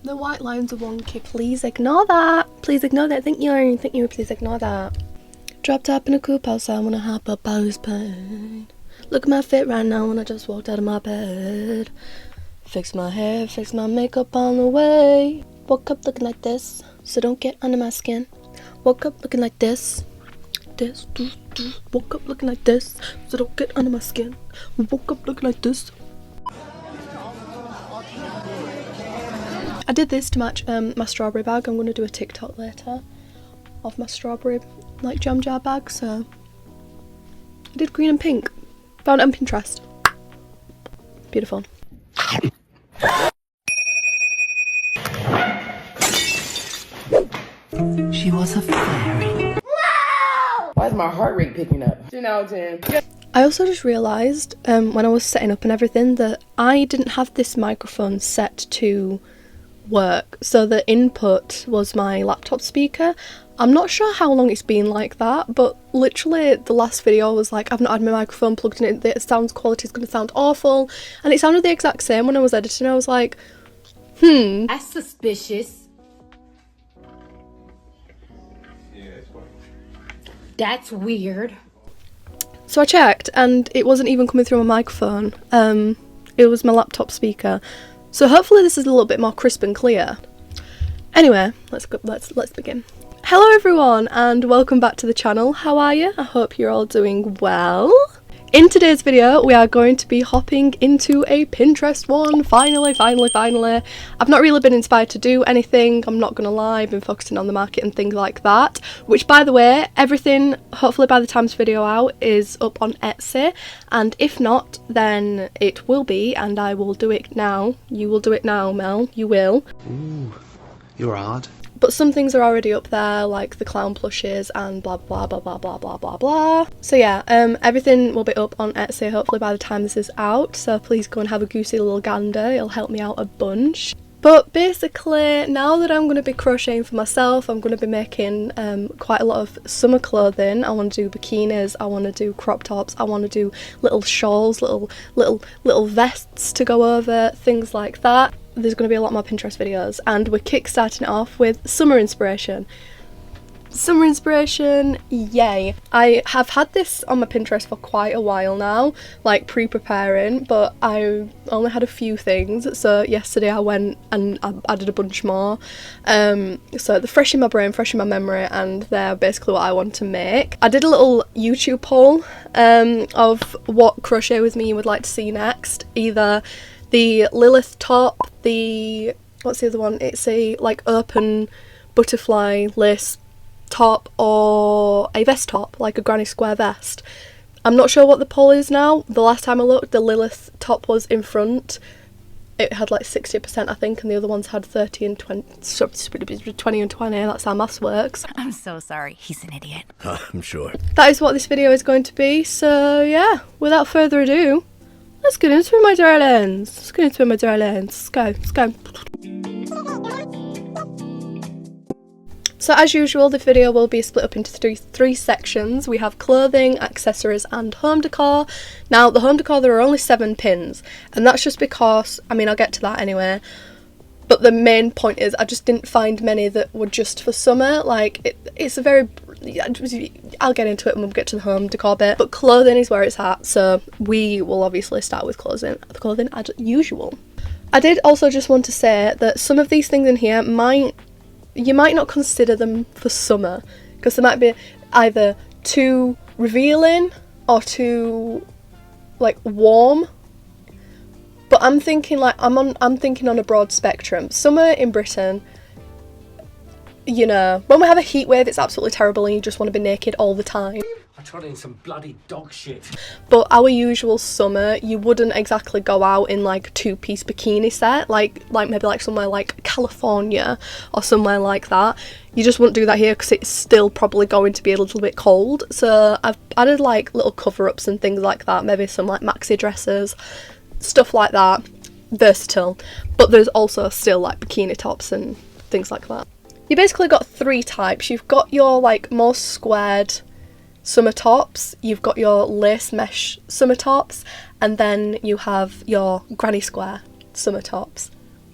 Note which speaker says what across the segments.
Speaker 1: The white lines are wonky. Please ignore that. Please ignore that. Thank you. Please ignore that. Dropped up in a coupe outside when I hop up postpaid. Look at my fit right now when I just walked out of my bed. Fix my hair, fix my makeup on the way. Woke up looking like this, so don't get under my skin. Woke up looking like this. Woke up looking like this, so don't get under my skin. Woke up looking like this. I did this to match my strawberry bag. I'm going to do a TikTok later of my strawberry like jam jar bag, so I did green and pink. Found it on Pinterest. Beautiful.
Speaker 2: She was a fairy.
Speaker 3: Why is my heart rate picking up? 10 out of 10.
Speaker 1: I also just realised when I was setting up and everything that I didn't have this microphone set to work, so the input was my laptop speaker. I'm not sure how long it's been like that, but literally the last video was like, I've not had my microphone plugged in, the sound quality is going to sound awful, and it sounded the exact same when I was editing. I was like,
Speaker 2: That's suspicious. That's weird.
Speaker 1: So I checked and it wasn't even coming through my microphone. It was my laptop speaker. So hopefully this is a little bit more crisp and clear. Anyway, let's begin. Hello everyone and welcome back to the channel. How are you? I hope you're all doing well. In today's video we are going to be hopping into a Pinterest one. Finally. I've not really been inspired to do anything, I'm not gonna lie. I've been focusing on the market and things like that, which by the way, everything hopefully by the time this video out is up on Etsy, and if not then it will be, and I will do it now. You will do it now, Mel, you will.
Speaker 4: Ooh, you're odd.
Speaker 1: But some things are already up there, like the clown plushes and blah blah blah blah blah blah blah blah. So yeah, everything will be up on Etsy hopefully by the time this is out, so please go and have a goosey little gander, it'll help me out a bunch. But basically, now that I'm going to be crocheting for myself, I'm going to be making quite a lot of summer clothing. I want to do bikinis, I want to do crop tops, I want to do little shawls, little vests to go over, things like that. There's going to be a lot more Pinterest videos, and we're kickstarting it off with summer inspiration. Summer inspiration, yay. I have had this on my Pinterest for quite a while now, like pre-preparing, but I only had a few things, so yesterday I went and I added a bunch more. So they're fresh in my brain, fresh in my memory, and they're basically what I want to make. I did a little YouTube poll of what crochet with me you would like to see next. Either the Lilith top, what's the other one? It's a like open butterfly lace top, or a vest top, like a granny square vest. I'm not sure what the poll is now. The last time I looked, the Lilith top was in front. It had like 60% I think, and the other ones had 30 and 20, 20 and 20, that's how maths works.
Speaker 2: I'm so sorry, he's an idiot.
Speaker 4: I'm sure.
Speaker 1: That is what this video is going to be, so yeah, without further ado, let's get into it, my darlings. Let's go. So as usual, the video will be split up into three sections. We have clothing, accessories and home decor. Now the home decor, there are only 7 pins, and that's just because, I mean I'll get to that anyway, but the main point is I just didn't find many that were just for summer. Like it's a very, I'll get into it when we get to the home decor bit, but clothing is where it's at, so we will obviously start with clothing as usual. I did also just want to say that some of these things in here you might not consider them for summer, because they might be either too revealing or too like warm. But I'm thinking like I'm thinking on a broad spectrum. Summer in Britain, you know, when we have a heat wave, it's absolutely terrible and you just want to be naked all the time.
Speaker 5: I trod in some bloody dog shit.
Speaker 1: But our usual summer, you wouldn't exactly go out in like a 2-piece bikini set, like maybe like somewhere like California or somewhere like that. You just wouldn't do that here because it's still probably going to be a little bit cold. So I've added like little cover-ups and things like that, maybe some like maxi dresses, stuff like that. Versatile. But there's also still like bikini tops and things like that. You basically got 3 types. You've got your like more squared summer tops, you've got your lace mesh summer tops, and then you have your granny square summer tops,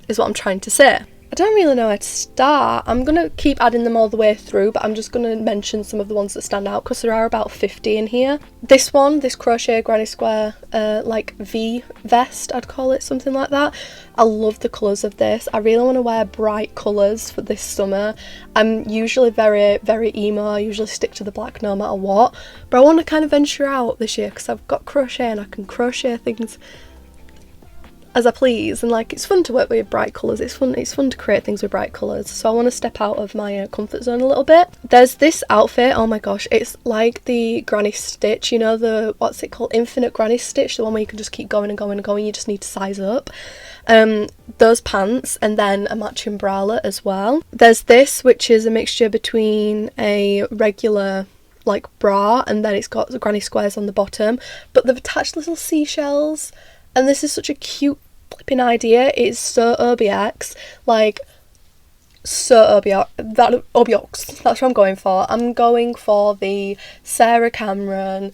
Speaker 1: is what I'm trying to say. I don't really know where to start. I'm going to keep adding them all the way through, but I'm just going to mention some of the ones that stand out because there are about 50 in here. This one, this crochet granny square, like V vest, I'd call it, something like that. I love the colours of this. I really want to wear bright colours for this summer. I'm usually very, very emo. I usually stick to the black no matter what. But I want to kind of venture out this year because I've got crochet and I can crochet things as I please, and like it's fun to work with bright colours. It's fun to create things with bright colours, so I want to step out of my comfort zone a little bit. There's this outfit, oh my gosh, it's like the granny stitch, you know, the, what's it called, infinite granny stitch, the one where you can just keep going and going and going, you just need to size up. Those pants, and then a matching bralette as well. There's this, which is a mixture between a regular like bra, and then it's got the granny squares on the bottom, but they've attached little seashells. And this is such a cute flipping idea. It's so OBX, like so OBX. That's what I'm going for. I'm going for the Sarah Cameron,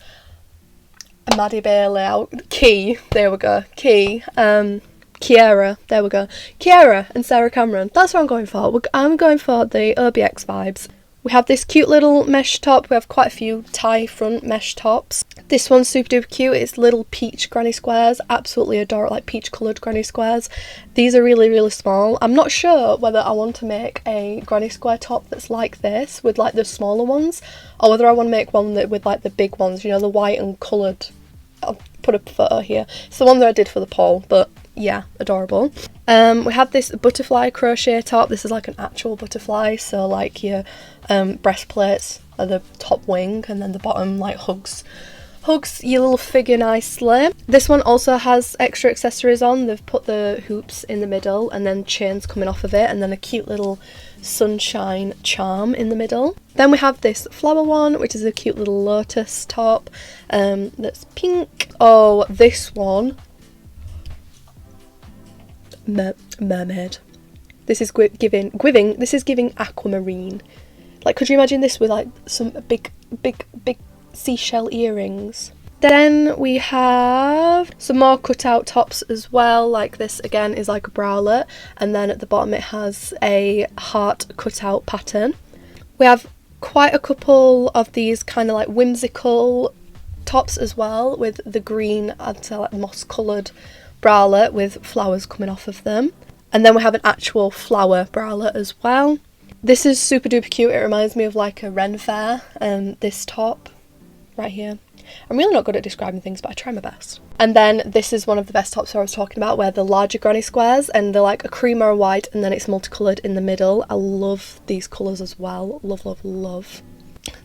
Speaker 1: Maddie Bailey, Key. There we go. Key. Kiara. There we go. Kiara and Sarah Cameron. That's what I'm going for. I'm going for the OBX vibes. We have this cute little mesh top. We have quite a few tie front mesh tops. This one's super duper cute. It's little peach granny squares. Absolutely adore it, like peach coloured granny squares. These are really, really small. I'm not sure whether I want to make a granny square top that's like this with like the smaller ones, or whether I want to make one that with like the big ones, you know, the white and coloured. I'll put a photo here. It's the one that I did for the poll, but yeah, adorable. We have this butterfly crochet top. This is like an actual butterfly, so like your breastplates are the top wing, and then the bottom like hugs your little figure nicely. This one also has extra accessories on. They've put the hoops in the middle and then chains coming off of it, and then a cute little sunshine charm in the middle. Then we have this flower one, which is a cute little lotus top that's pink. Oh, this one, mermaid. This is giving aquamarine. Like, could you imagine this with like some big seashell earrings? Then we have some more cutout tops as well. Like this again is like a bralette, and then at the bottom it has a heart cutout pattern. We have quite a couple of these kind of like whimsical tops as well, with the green, I'd say like moss coloured bralette with flowers coming off of them. And then we have an actual flower bralette as well. This is super duper cute. It reminds me of like a Ren fair, this top right here. I'm really not good at describing things, but I try my best. And then this is one of the best tops I was talking about, where the larger granny squares, and they're like a cream or a white, and then it's multicoloured in the middle. I love these colours as well. Love, love, love.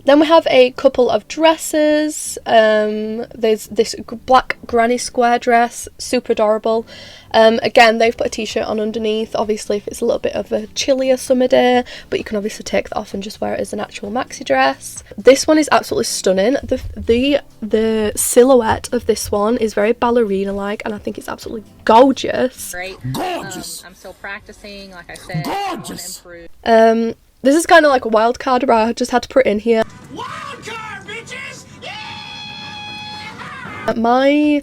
Speaker 1: Then we have a couple of dresses. There's this black granny square dress, super adorable. Again, they've put a t-shirt on underneath, obviously if it's a little bit of a chillier summer day, but you can obviously take that off and just wear it as an actual maxi dress. This one is absolutely stunning. The silhouette of this one is very ballerina like, and I think it's absolutely gorgeous.
Speaker 6: Great. Gorgeous. I'm still practicing, like I said.
Speaker 3: Gorgeous.
Speaker 1: This is kind of like a wild card, but I just had to put it in here.
Speaker 3: Wild card, bitches! Yeah!
Speaker 1: My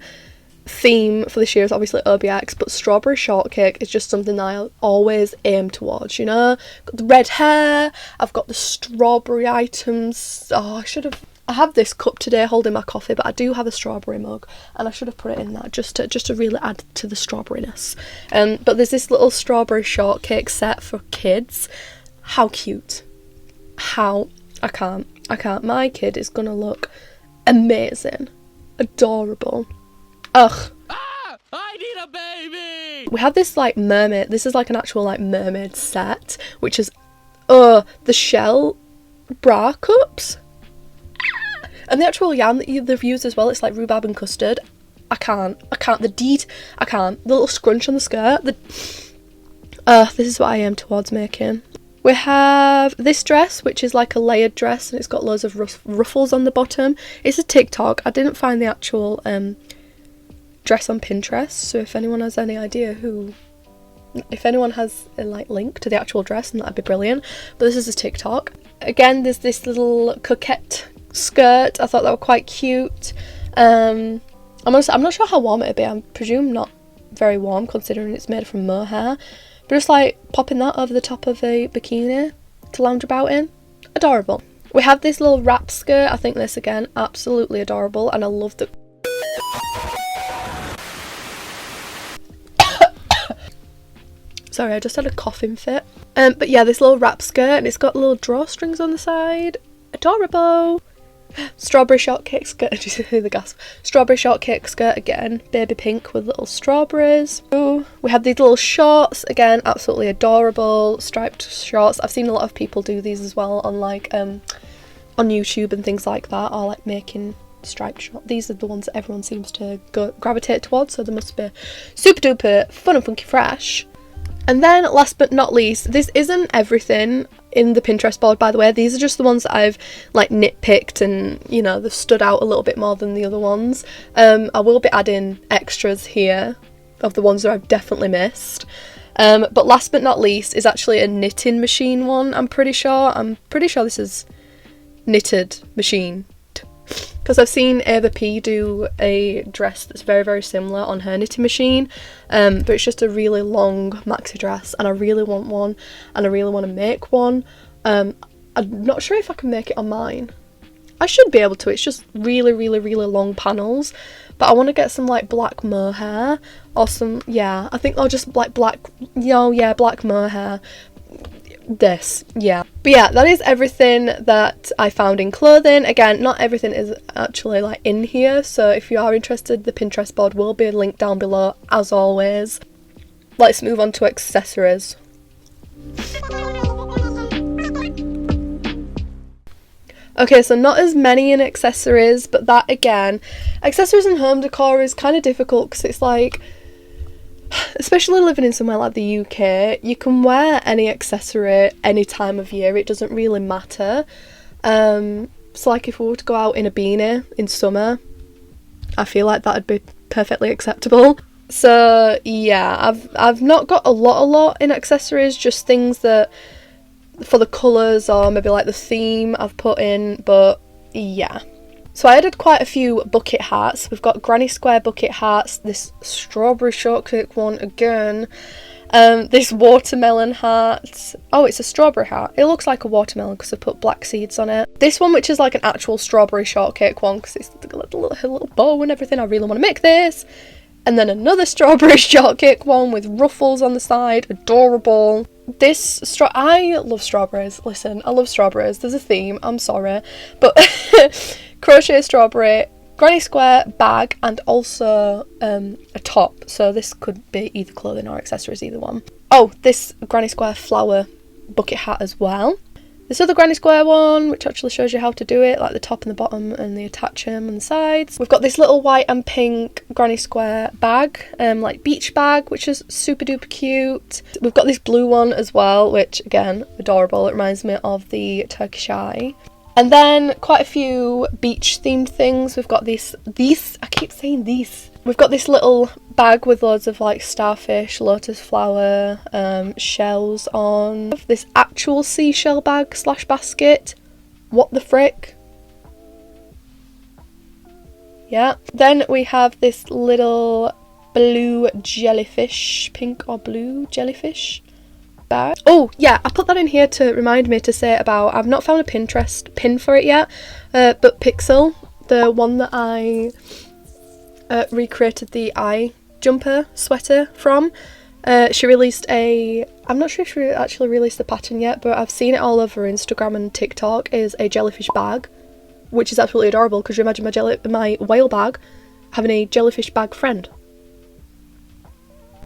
Speaker 1: theme for this year is obviously OBX, but strawberry shortcake is just something that I always aim towards, you know? Got the red hair, I've got the strawberry items. Oh, I have this cup today holding my coffee, but I do have a strawberry mug, and I should have put it in that just to really add to the strawberryness. But there's this little strawberry shortcake set for kids. How cute. I can't. My kid is gonna look amazing. Adorable. Ugh.
Speaker 5: Ah! I need a baby!
Speaker 1: We have this like mermaid. This is like an actual like mermaid set, which is the shell bra cups. And the actual yarn that they've used as well, it's like rhubarb and custard. I can't. The little scrunch on the skirt. This is what I am towards making. We have this dress, which is like a layered dress, and it's got loads of ruffles on the bottom. It's a TikTok. I didn't find the actual dress on Pinterest, so if anyone has any idea if anyone has a like link to the actual dress, then that'd be brilliant. But this is a TikTok. Again, there's this little coquette skirt. I thought that were quite cute. I'm not sure how warm it'd be. I presume not very warm, considering it's made from mohair. But just like popping that over the top of a bikini to lounge about in. Adorable. We have this little wrap skirt. I think this again, absolutely adorable, and I love the... Sorry, I just had a coughing fit. But yeah, this little wrap skirt, and it's got little drawstrings on the side. Adorable. Strawberry shortcake skirt. Did you hear the gasp? Strawberry shortcake skirt again. Baby pink with little strawberries. Ooh. We have these little shorts. Again, absolutely adorable. Striped shorts. I've seen a lot of people do these as well on like on YouTube and things like that, or like making striped shorts. These are the ones that everyone seems to gravitate towards, so they must be super duper fun and funky fresh. And then last but not least, this isn't everything in the Pinterest board, by the way. These are just the ones that I've like nitpicked and, you know, they've stood out a little bit more than the other ones. I will be adding extras here of the ones that I've definitely missed. But last but not least is actually a knitting machine one, I'm pretty sure. I'm pretty sure this is knitted machine. Because I've seen Ava P do a dress that's very, very similar on her knitting machine, but it's just a really long maxi dress, and I really want one, and I really want to make one. I'm not sure if I can make it on mine. I should be able to. It's just really, really, really long panels, but I want to get some like black mohair or some, yeah, I think I'll just like black, yeah, black mohair. This, yeah. But yeah, that is everything that I found in clothing. Again, not everything is actually like in here, so if you are interested, the Pinterest board will be linked down below as always. Let's move on to accessories. Okay, so not as many in accessories, but that again, accessories and home decor is kind of difficult because it's like, especially living in somewhere like the UK, you can wear any accessory any time of year, it doesn't really matter. So like if we were to go out in a beanie in summer, I feel like that would be perfectly acceptable. So yeah, I've not got a lot in accessories, just things that for the colours or maybe like the theme I've put in, but yeah. So I added quite a few bucket hats. We've got granny square bucket hats, this strawberry shortcake one again, this watermelon hat. Oh, it's a strawberry hat. It looks like a watermelon because I put black seeds on it. This one, which is like an actual strawberry shortcake one because it's got a little bow and everything. I really want to make this. And then another strawberry shortcake one with ruffles on the side. Adorable. I love strawberries. Listen, I love strawberries. There's a theme, I'm sorry. But crochet strawberry, granny square bag, and also a top. So this could be either clothing or accessories, either one. Oh, this granny square flower bucket hat as well. This other granny square one, which actually shows you how to do it, like the top and the bottom and the attach them and the sides. We've got this little white and pink granny square bag, like beach bag, which is super duper cute. We've got this blue one as well, which again, adorable. It reminds me of the Turkish eye. And then quite a few beach themed things. We've got these, I keep saying these. We've got this little bag with loads of like starfish, lotus flower, shells on. This actual seashell bag / basket. What the frick? Yeah. Then we have this little blue jellyfish, pink or blue jellyfish bag. Oh yeah, I put that in here to remind me to say about, I've not found a Pinterest pin for it yet, but Pixel, the one that I recreated the eye jumper sweater from, she released I'm not sure if she actually released the pattern yet, but I've seen it all over Instagram and TikTok, is a jellyfish bag, which is absolutely adorable because you imagine my whale bag having a jellyfish bag friend.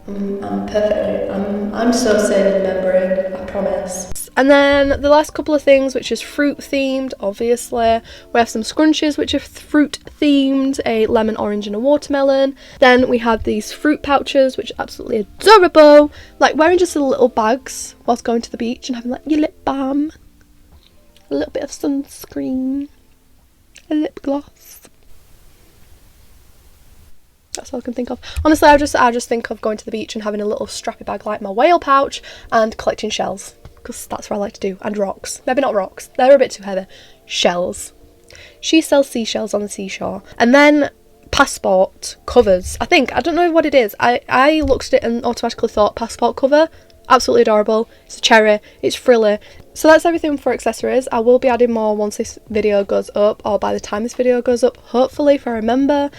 Speaker 1: I'm perfect. I'm so sane in remembering, I promise. And then the last couple of things, which is fruit themed, obviously. We have some scrunchies which are fruit themed, a lemon, orange and a watermelon. Then we have these fruit pouches which are absolutely adorable, like wearing just little bags whilst going to the beach and having like your lip balm, a little bit of sunscreen, a lip gloss. That's all I can think of. Honestly, I just think of going to the beach and having a little strappy bag like my whale pouch and collecting shells, because that's what I like to do. And rocks. Maybe not rocks, they're a bit too heavy. Shells. She sells seashells on the seashore. And then passport covers. I don't know what it is. I looked at it and automatically thought passport cover. Absolutely adorable. It's a cherry, it's frilly. So that's everything for accessories. I will be adding more once this video goes up, or by the time this video goes up, hopefully, if I remember.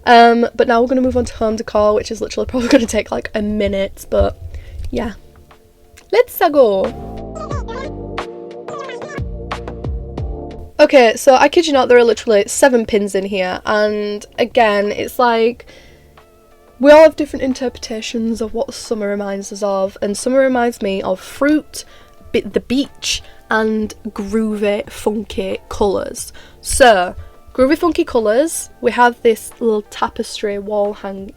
Speaker 1: But now we're going to move on to home decor, which is literally probably going to take like a minute, but yeah. Let's go! Okay, so I kid you not, there are literally 7 pins in here, and again, it's like, we all have different interpretations of what summer reminds us of, and summer reminds me of fruit, the beach, and groovy, funky colours. So, groovy, funky colours, we have this little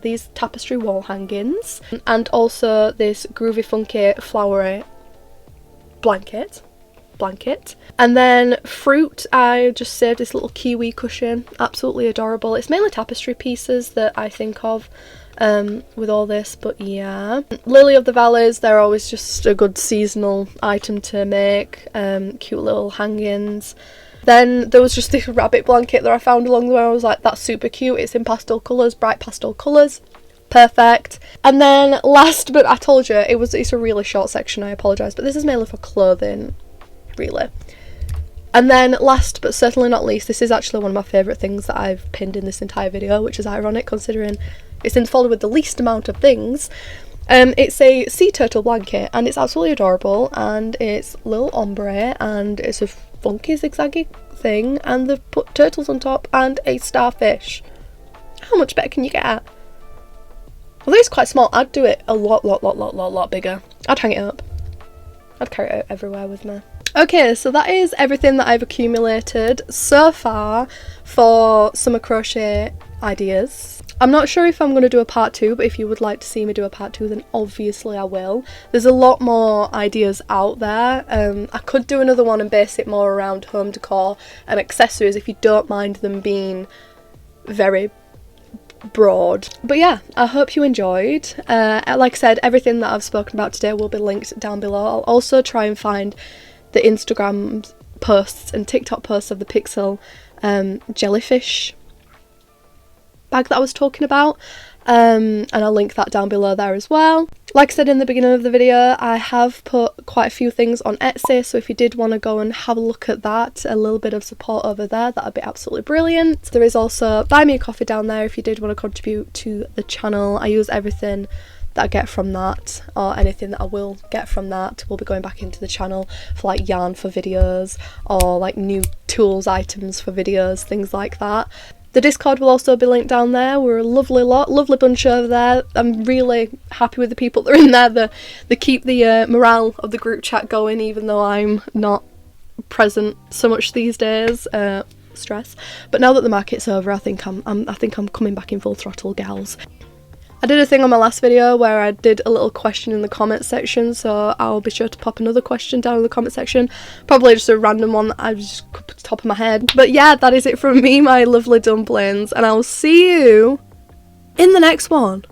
Speaker 1: these tapestry wall hangings, and also this groovy, funky, flowery blanket. And then fruit, I just saved this little kiwi cushion, absolutely adorable. It's mainly tapestry pieces that I think of with all this, but yeah. Lily of the Valleys, they're always just a good seasonal item to make, cute little hangings. Then there was just this rabbit blanket that I found along the way. I was like, that's super cute. It's in pastel colours, bright pastel colours. Perfect. And then last, but I told you, it's a really short section, I apologise, but this is mainly for clothing, really. And then last but certainly not least, this is actually one of my favourite things that I've pinned in this entire video, which is ironic considering it's in the folder with the least amount of things. It's a sea turtle blanket, and it's absolutely adorable, and it's little ombre, and it's a funky zigzaggy thing, and they've put turtles on top and a starfish. How much better can you get? Although it's quite small, I'd do it a lot bigger. I'd hang it up. I'd carry it out everywhere with me. Okay, so that is everything that I've accumulated so far for summer crochet ideas. I'm not sure if I'm going to do a part 2, but if you would like to see me do a part 2, then obviously I will. There's a lot more ideas out there. I could do another one and base it more around home decor and accessories if you don't mind them being very broad. But yeah, I hope you enjoyed. Like I said, everything that I've spoken about today will be linked down below. I'll also try and find the Instagram posts and TikTok posts of the Pixel jellyfish bag that I was talking about, and I'll link that down below there as well. Like I said in the beginning of the video, I have put quite a few things on Etsy, so if you did want to go and have a look at that, a little bit of support over there, that would be absolutely brilliant. There is also Buy Me a Coffee down there if you did want to contribute to the channel. I use everything that I get from that, or anything that I will get from that will be going back into the channel for like yarn for videos, or like new tools, items for videos, things like that. The Discord will also be linked down there. We're a lovely lot, lovely bunch over there. I'm really happy with the people that are in there. They keep the morale of the group chat going, even though I'm not present so much these days. Stress. But now that the market's over, I think I'm coming back in full throttle, gals. I did a thing on my last video where I did a little question in the comment section, so I'll be sure to pop another question down in the comment section. Probably just a random one that I just put at the top of my head. But yeah, that is it from me, my lovely dumplings, and I'll see you in the next one.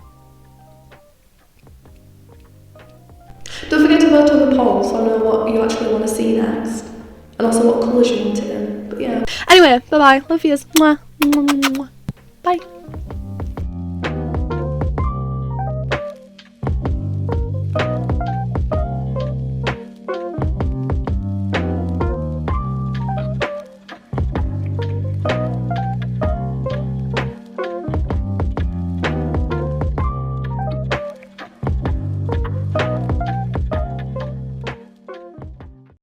Speaker 1: Don't forget to vote on the poll so I know what you actually want to see next, and also what colours you want it in. But yeah. Anyway, bye bye. Love yous. Mwah. Mwah. Bye.